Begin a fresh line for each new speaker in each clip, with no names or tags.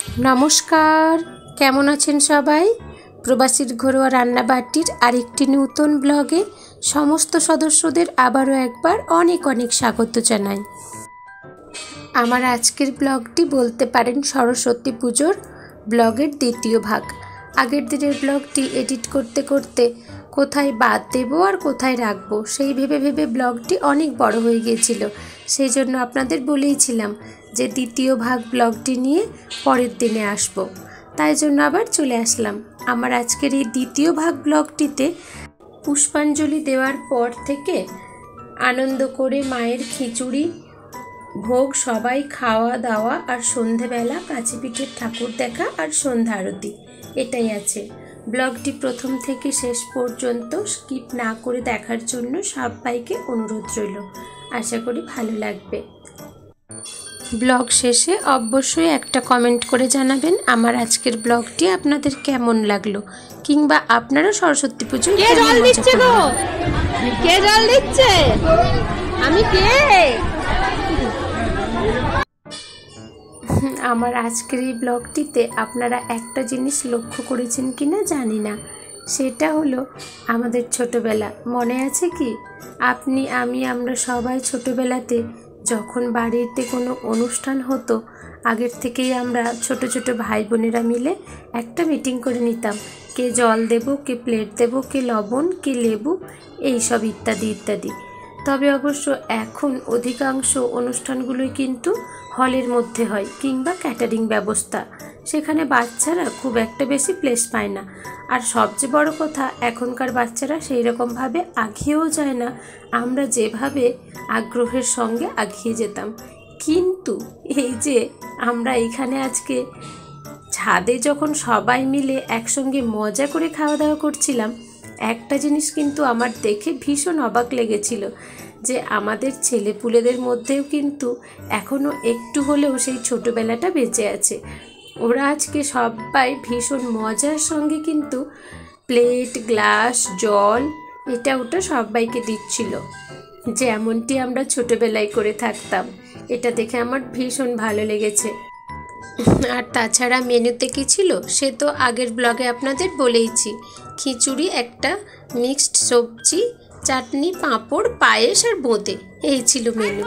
নমস্কার, কেমন আছেন সবাই? প্রবাসীর ঘরোয়া রান্নাবাটির আরেকটি নতুন ব্লগে সমস্ত সদস্যদের আবারও একবার অনেক অনেক স্বাগত জানাই। আমার আজকের ব্লগটি বলতে পারেন সরস্বতী পুজোর ব্লগের দ্বিতীয় ভাগ। আগের দিনের ব্লগটি এডিট করতে করতে কোথায় বাদ দেবো আর কোথায় রাখবো সেই ভেবে ভেবে ব্লগটি অনেক বড় হয়ে গিয়েছিল। সেই জন্য আপনাদের বলেইছিলাম যে দ্বিতীয় ভাগ ব্লগটি নিয়ে পরের দিনে আসব। তাই জন্য আবার চলে আসলাম। আমার আজকের এই দ্বিতীয় ভাগ ব্লগটিতে পুষ্পাঞ্জলি দেওয়ার পর থেকে আনন্দ করে মায়ের খিচুড়ি ভোগ, সবাই খাওয়া দাওয়া, আর সন্ধেবেলা কাঁচি পিঠের ঠাকুর দেখা আর সন্ধ্যা আরতি, এটাই আছে। ব্লগটি প্রথম থেকে শেষ পর্যন্ত স্কিপ না করে দেখার জন্য সবাইকে অনুরোধ রইল। আশা করি ভালো লাগবে। ব্লগ শেষে অবশ্যই একটা কমেন্ট করে জানাবেন আমার আজকের ব্লগটি আপনাদের কেমন লাগলো, কিংবা আপনারা সরস্বতী পুজোয়
কে জল দিচ্ছে গো? কে জল দিচ্ছে? আমি কে?
আমার আজকের এই ব্লগটিতে আপনারা একটা জিনিস লক্ষ্য করেছেন কিনা জানি না, সেটা হলো আমাদের ছোটবেলা। মনে আছে কি? আপনি, আমি, আমরা সবাই ছোটবেলাতে যখন বাড়িতে কোনো অনুষ্ঠান হতো, আগের থেকেই আমরা ছোট ছোট ভাই বোনেরা মিলে একটা মিটিং করে নিতাম, কে জল দেব, কে প্লেট দেব, কে লবণ, কে লেবু, এইসব ইত্যাদি ইত্যাদি। তবে অবশ্য এখন অধিকাংশ অনুষ্ঠানগুলোই কিন্তু হলের মধ্যে হয়, কিংবা ক্যাটারিং ব্যবস্থা। সেখানে বাচ্চারা খুব একটা বেশি প্লেস পায় না। আর সবচেয়ে বড় কথা, এখনকার বাচ্চারা সেই রকমভাবে আগিয়েও যায় না আমরা যেভাবে আগ্রহের সঙ্গে আগিয়ে যেতাম। কিন্তু এই যে আমরা এখানে আজকে ছাদে যখন সবাই মিলে একসঙ্গে মজা করে খাওয়া দাওয়া করছিলাম, একটা জিনিস কিন্তু আমার দেখে ভীষণ অবাক লেগেছিল, যে আমাদের ছেলেপুলেদের মধ্যেও কিন্তু এখনও একটু হলেও সেই ছোটোবেলাটা বেঁচে আছে। ওরা আজকে সবাই ভীষণ মজার সঙ্গে কিন্তু প্লেট, গ্লাস, জল, এটা ওটা সবাইকে দিচ্ছিল, যেমনটি আমরা ছোটোবেলায় করে থাকতাম। এটা দেখে আমার ভীষণ ভালো লেগেছে। আর তাছাড়া মেনুতে কী ছিল সে তো আগের ব্লগে আপনাদের বলেইছি। খিচুড়ি, একটা মিক্সড সবজি, চাটনি, পাঁপড়, পায়েস আর বোঁদে, এই ছিল মেনু।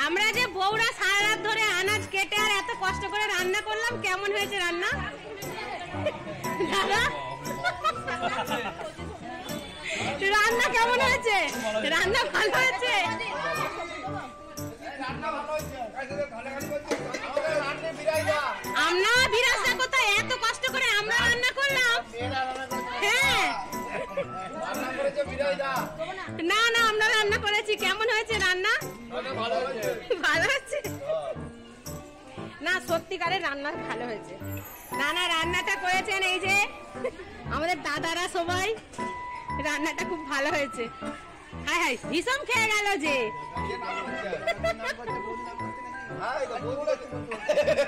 আমরা যে বউরা সারা রাত ধরে আনাজ কেটে আর এত কষ্ট করে রান্না করলাম, কেমন হয়েছে রান্না? রান্না কেমন হয়েছে? রান্না ভালো হয়েছে? আমরা বিরাজটা কোথায়? এত কষ্ট করে আমরা রান্না করলাম। হ্যাঁ, না না, আমরা রান্না করেছি। কেমন হয়েছে রান্না? ভালো হয়েছে না? সত্যিকারের রান্না ভালো হয়েছে। না না, রান্নাটা করেছেন এই যে আমাদের দাদারা সবাই। রান্নাটা খুব ভালো হয়েছে। হাই হাই, ভীষণ খেয়ে গেল যে।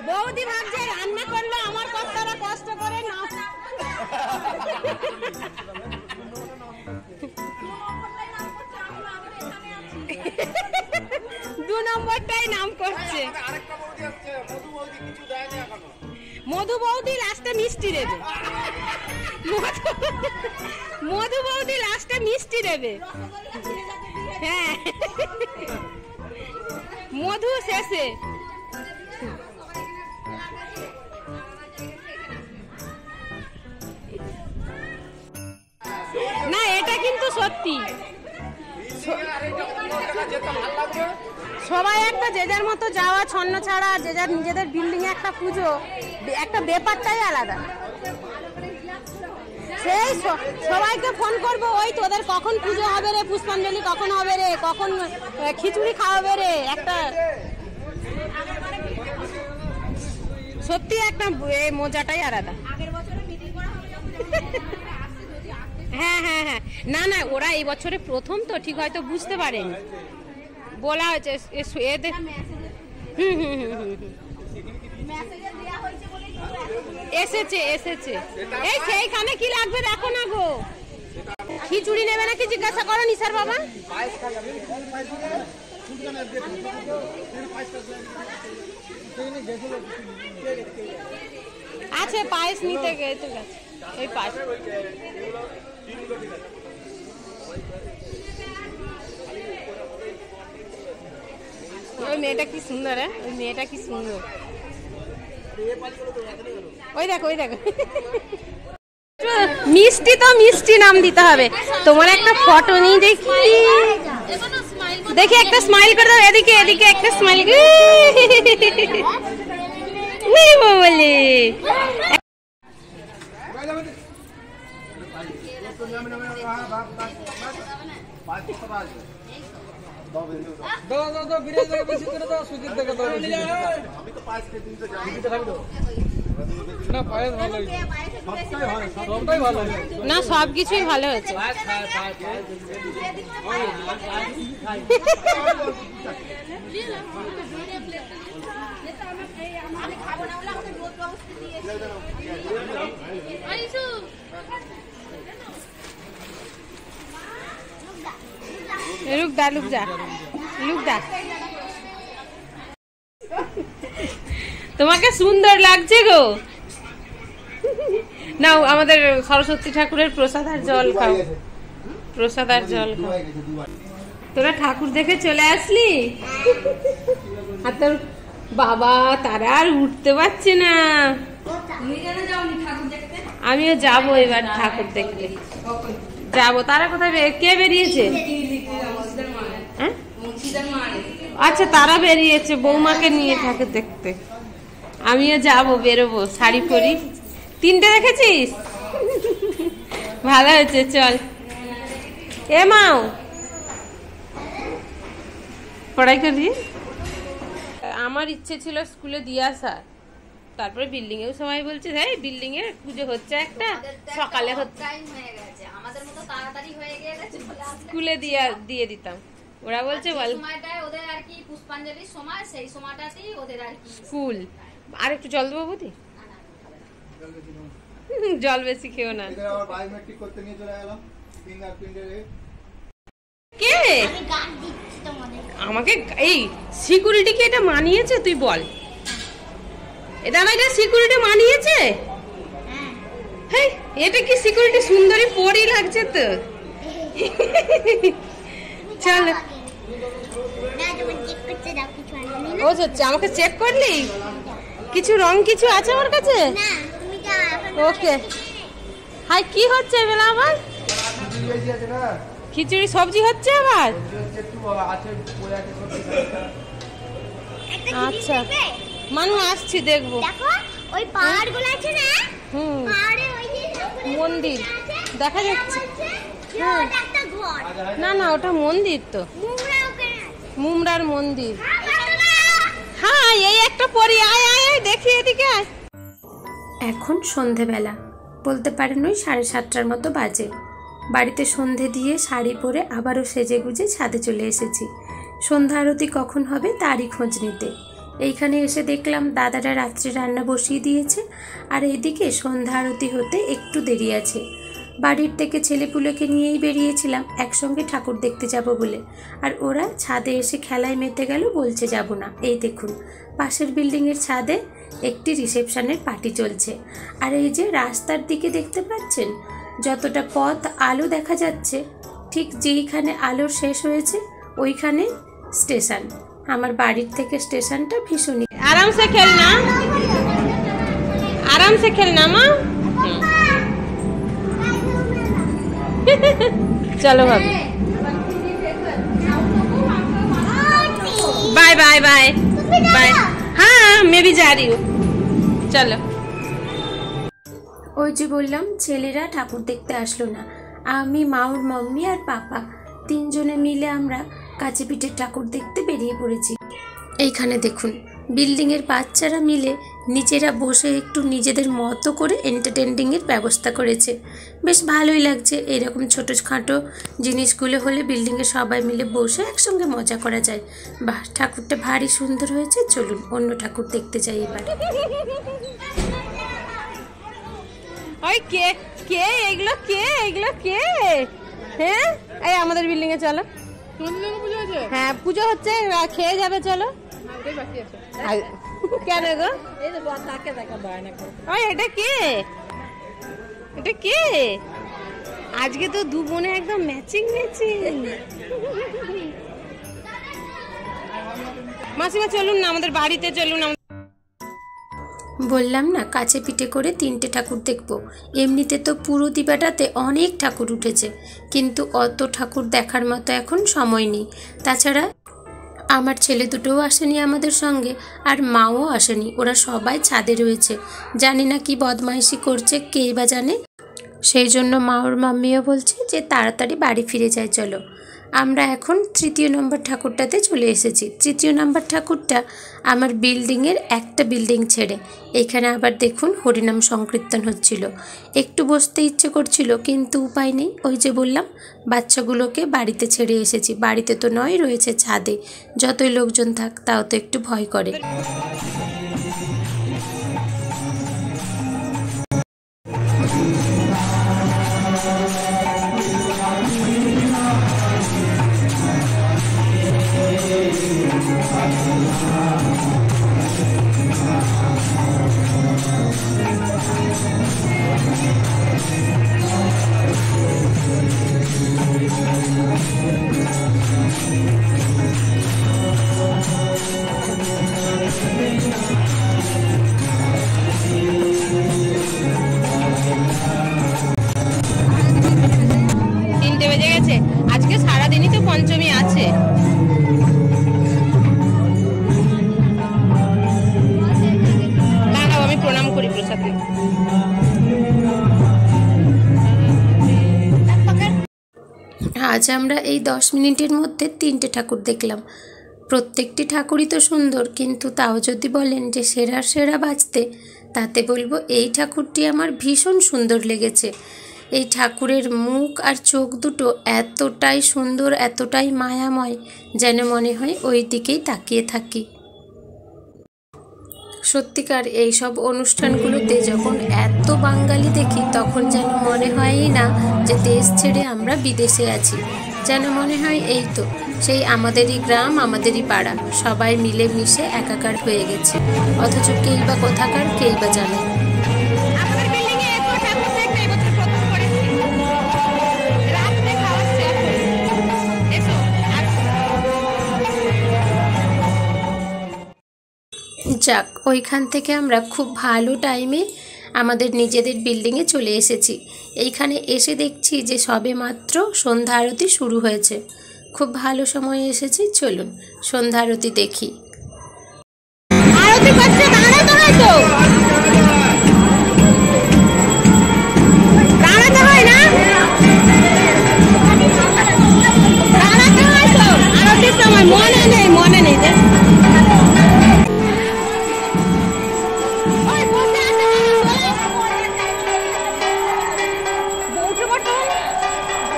বৌদি ভাবছে রান্না করলো আমার কষ্টটা কষ্ট করে না। দু নম্বরটাই নাম করছে। মধু বৌদি লাস্টে মিষ্টি দেবে। মধু বৌদি লাস্টে মিষ্টি দেবে। হ্যাঁ, মধু শেষে। না, এটা কিন্তু সত্যি। সবাই একটা যে যার মতো যাওয়া ছন্ন ছাড়া, যে যার নিজেদের বিল্ডিং এ একটা পুজো, একটা ব্যাপারটাই আলাদা। সেই সবাইকে ফোন করবো, ওই তোদের কখন পুজো হবে রে, পুষ্পাঞ্জলি কখন হবে রে, কখন খিচুড়ি খাওয়াবে রে। একটা সত্যি একটা মজাটাই আলাদা। হ্যাঁ হ্যাঁ হ্যাঁ, না না, ওরা এই বছরে প্রথম তো ঠিক হয়তো বুঝতে পারেনি, বলা হয়েছে এদের। হুম হুম হুম হুম হুম, এসেছে এসেছে। এই সেইখানে কি লাগবে দেখো না গো। খিচুড়ি নেবে নাকি জিজ্ঞাসা করো নিসার বাবা। আচ্ছা পায়েস নিতে গেছে এই পায়েস ওই মেয়েটা কি সুন্দর, ওই মেয়েটা কি সুন্দর, ওই দেখো ওই দেখো। মিষ্টি তো মিষ্টি নাম দিতে হবে। তোমার একটা ফটো নিয়ে দেখি, দেখি একটা স্মাইল করে দাও। এদিকে এদিকে একটা স্মাইল বলে। না সব কিছুই ভালো হয়েছে। লুকদা লুকদা লুকদা, তোমাকে সুন্দর লাগছে গো। নাও আমাদের সরস্বতী ঠাকুরের প্রসাদ আর জল খাও, প্রসাদ আর জল খাও। তোরা ঠাকুর দেখে চলে আসলি? আর তোর বাবা তারা আর উঠতে পারছে না। আমিও যাবো এবার ঠাকুর দেখতে যাবো। তারা কোথায় কে বেরিয়েছে? আচ্ছা তারা বেরিয়েছে বৌমাকে নিয়ে ঠাকুর দেখতে। আমিও যাবো, বেরোবো, শাড়ি পরি। 3টে দেখেছিস? ভালো হয়েছে, চল। এ মাও পড়াই করি। আমার ইচ্ছে ছিল স্কুলে দিয়ে আসার, তারপরে বিল্ডিং এও সবাই বলছে হ্যাঁ বিল্ডিং এ পুজো হচ্ছে একটা, সকালে হচ্ছে, স্কুলে দিয়ে দিতাম। ওরা বলছে বল
ওদের আর কি পুষ্পাঞ্জলির সময়, সেই সময়টাতেই ওদের আর কি
স্কুল। আর একটু জল দেবো বুঝি? জল বেশি খেও না। কে আমাকে এই সিকিউরিটি কি এটা মানিয়েছে? তুই বল, এটা না এটা সিকিউরিটি মানিয়েছে? হ্যাঁ এটা কি সিকিউরিটি? সুন্দরী পরি লাগছে তো। চল ও হচ্ছে আমাকে চেক করলি? কিছু রং কিছু আছে আমার কাছে? ওকে। হাই কি হচ্ছে বেলা আবার? খিচুড়ি সবজি হচ্ছে আবার? আচ্ছা মানু আসছি দেখবো।
ওই পাহাড়গুলো আছে না, পাহাড়ে ওই যে
মন্দির দেখা যাচ্ছে। না না ওটা মন্দির তো, মুমরার মন্দির। হ্যাঁ এই একটা পরি, আয় আয় আয় দেখি এদিকে আয়।
এখন সন্ধেবেলা, বলতে পারেন ওই 7:30টার মতো বাজে। বাড়িতে সন্ধে দিয়ে শাড়ি পরে আবারও সেজে গুজে ছাদে চলে এসেছি সন্ধ্যা আরতি কখন হবে তারই খোঁজ নিতে। এইখানে এসে দেখলাম দাদারা রাত্রে রান্না বসিয়ে দিয়েছে, আর এইদিকে সন্ধ্যা আরতি হতে একটু দেরি আছে। বাড়ির থেকে ছেলেপুলেকে নিয়েই বেরিয়েছিলাম একসঙ্গে ঠাকুর দেখতে যাব বলে, আর ওরা ছাদে এসে খেলায় মেতে গেল, বলছে যাব না। এই দেখুন পাশের বিল্ডিংয়ের ছাদে একটি রিসেপশনের পার্টি চলছে। আর এই যে রাস্তার দিকে দেখতে পাচ্ছেন যতটা পথ আলো দেখা যাচ্ছে, ঠিক যেইখানে আলোর শেষ হয়েছে ওইখানে স্টেশন। আমার বাড়ির থেকে স্টেশনটা ভীষণই।
আরামসে খেল না, আরামসে খেল না মা। चलो भाभी बाय बाय बाय बाय। हाँ मैं भी जा रही हूँ, चलो।
ওই যে বললাম ছেলেরা ঠাকুর দেখতে আসলো না, আমি মাউর মাম্মি আর পাপা 3 জনে মিলে আমরা কাছে পিঠের ঠাকুর দেখতে বেরিয়ে পড়েছি। এইখানে দেখুন বিল্ডিংয়ের বাচ্চারা মিলে নিজেরা বসে একটু নিজেদের মতো করে এন্টারটেইনিংয়ের ব্যবস্থা করেছে। বেশ ভালোই লাগছে। এরকম ছোটোখাটো জিনিসগুলো হলে বিল্ডিংয়ে সবাই মিলে বসে একসঙ্গে মজা করা যায়। বাহ ঠাকুরটা ভারী সুন্দর হয়েছে। চলুন অন্য ঠাকুর দেখতে যাই এবার।
ওই কে কে এগুলো, কে এগুলো, কে? হ্যাঁ এই আমাদের বিল্ডিং এ চলো। হ্যাঁ পুজো হচ্ছে, খেয়ে যাবে চলো। কেন গো?
এই যে তাকে দেখা বায়না করে।
ওই এটা কে? এটা কে? আজকে তো দু বোনে একদম ম্যাচিং ম্যাচিং। মাসিমা চলুন না আমাদের বাড়িতে চলুন।
বললাম না কাছে পিঠে করে 3টে ঠাকুর দেখব। এমনিতে তো পুরো দিবাটাতে অনেক ঠাকুর উঠেছে, কিন্তু অত ঠাকুর দেখার মতো এখন সময় নেই। তাছাড়া আমার ছেলে দুটোও আসেনি আমাদের সঙ্গে, আর মাও আসেনি। ওরা সবাই ছাদে রয়েছে, জানি না কি বদমাইশি করছে, কেই বা জানে। সেই জন্য মা ওর মাম্মিও বলছে যে তাড়াতাড়ি বাড়ি ফিরে যায় চলো। আমরা এখন 3য় নম্বর ঠাকুরটাতে চলে এসেছি। 3য় নম্বর ঠাকুরটা আমার বিল্ডিংয়ের একটা বিল্ডিং ছেড়ে। এখানে আবার দেখুন হরিনাম সংকীর্তন হচ্ছিল। একটু বসতে ইচ্ছে করছিল, কিন্তু উপায় নেই। ওই যে বললাম বাচ্চাগুলোকে বাড়িতে ছেড়ে এসেছি। বাড়িতে তো নয়, রয়েছে ছাদে। যতই লোকজন থাক তাও তো একটু ভয় করে।
3টে বেজে গেছে। আজকে সারাদিনই তো পঞ্চমী আছে। দাঁড়াও আমি প্রণাম করি প্রসাদ।
আজ আমরা এই 10 মিনিটের মধ্যে 3টে ঠাকুর দেখলাম। প্রত্যেকটি ঠাকুরই তো সুন্দর, কিন্তু তাও যদি বলেন যে সেরার সেরা বাঁচতে, তাতে বলবো এই ঠাকুরটি আমার ভীষণ সুন্দর লেগেছে। এই ঠাকুরের মুখ আর চোখ দুটো এতটাই সুন্দর, এতটাই মায়াময়, যেন মনে হয় ওই দিকেই তাকিয়ে থাকি। সত্যিকার এই সব অনুষ্ঠানগুলোতে যখন এত বাঙালি দেখি, তখন যেন মনে হয়ই না যে দেশ ছেড়ে আমরা বিদেশে আছি। যেন মনে হয় এই তো সেই আমাদেরই গ্রাম, আমাদেরই পাড়া, সবাই মিলে মিশে একাকার হয়ে গেছে। অথচ কেই বা কোথাকার, কেই বা জানে।
আমাদের বিল্ডিং এ এত ঠাকুর দেখতে এবছর প্রথম করেছি। রাতে খাওয়াচ্ছে এখন। এসো।
যাক, ওইখান থেকে আমরা খুব ভালো টাইমে আমাদের নিজেদের বিল্ডিংয়ে চলে এসেছি। এইখানে এসে দেখছি যে সবে মাত্র সন্ধ্যা আরতি শুরু হয়েছে। খুব ভালো সময়ে এসেছি, চলুন সন্ধ্যা আরতি দেখি।
আরতি করছে, দাঁড়াতে হয় তো। দাঁড়াতে হয় না? দাঁড়াতে হয় তো আরতির সময়। মনে নেই, মনে নেই যে।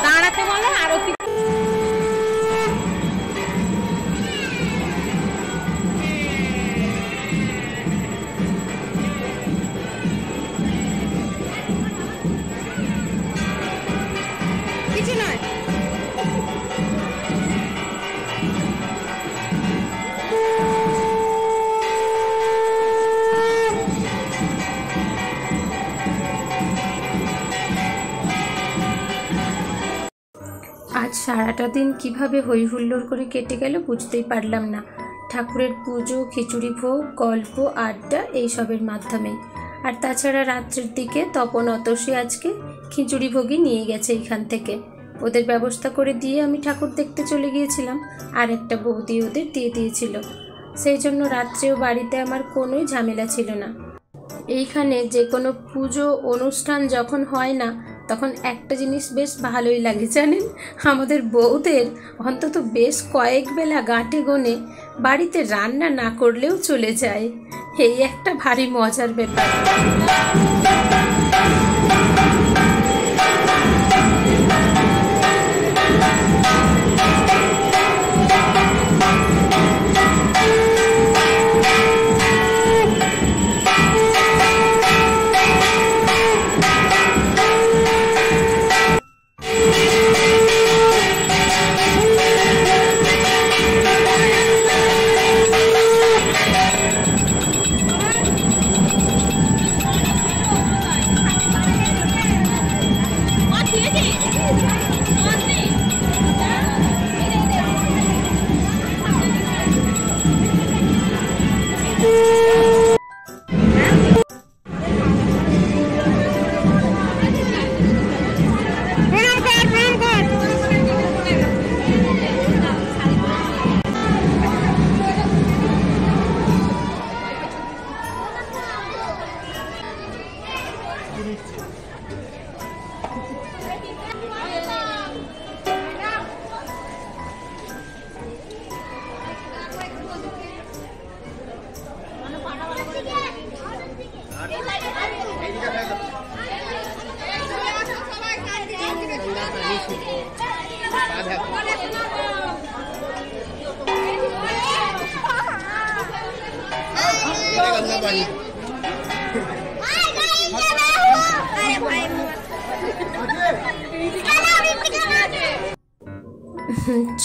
দাঁড়াতে বলো আরতি। কিছু নয়।
আজ সারাটা দিন কিভাবে হই হুল্লোড় করে কেটে গেল বুঝতেই পারলাম না। ঠাকুরের পুজো, খিচুড়ি ভোগ, গল্প, আড্ডা এইসবের মাধ্যমে। আর তাছাড়া রাত্রের দিকে তপন অতসী আজকে খিচুড়ি ভোগই নিয়ে গেছে এখান থেকে। ওদের ব্যবস্থা করে দিয়ে আমি ঠাকুর দেখতে চলে গিয়েছিলাম, আর একটা বৌদি ওদের দিয়ে দিয়েছিল। সেই জন্য রাত্রেও বাড়িতে আমার কোনোই ঝামেলা ছিল না। এইখানে যে কোনো পুজো অনুষ্ঠান যখন হয় না, তখন একটা জিনিস বেশ ভালোই লাগে জানেন, আমাদের বউদের অন্তত বেশ কয়েক বেলা গাঁটে গোনে বাড়িতে রান্না না করলেও চলে যায়। এই একটা ভারী মজার ব্যাপার।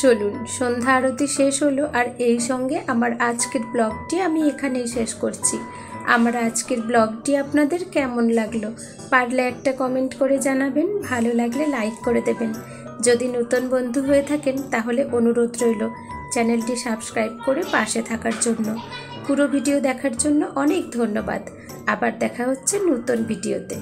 চলুন, সন্ধ্যা আরতি শেষ হলো আর এই সঙ্গে আমার আজকের ব্লগটি আমি এখানেই শেষ করছি। আমার আজকের ব্লগটি আপনাদের কেমন লাগলো পারলে একটা কমেন্ট করে জানাবেন, ভালো লাগলে লাইক করে দেবেন। যদি নতুন বন্ধু হয়ে থাকেন তাহলে অনুরোধ রইল চ্যানেলটি সাবস্ক্রাইব করে পাশে থাকার জন্য। পুরো ভিডিও দেখার জন্য অনেক ধন্যবাদ। আবার দেখা হচ্ছে নতুন ভিডিওতে।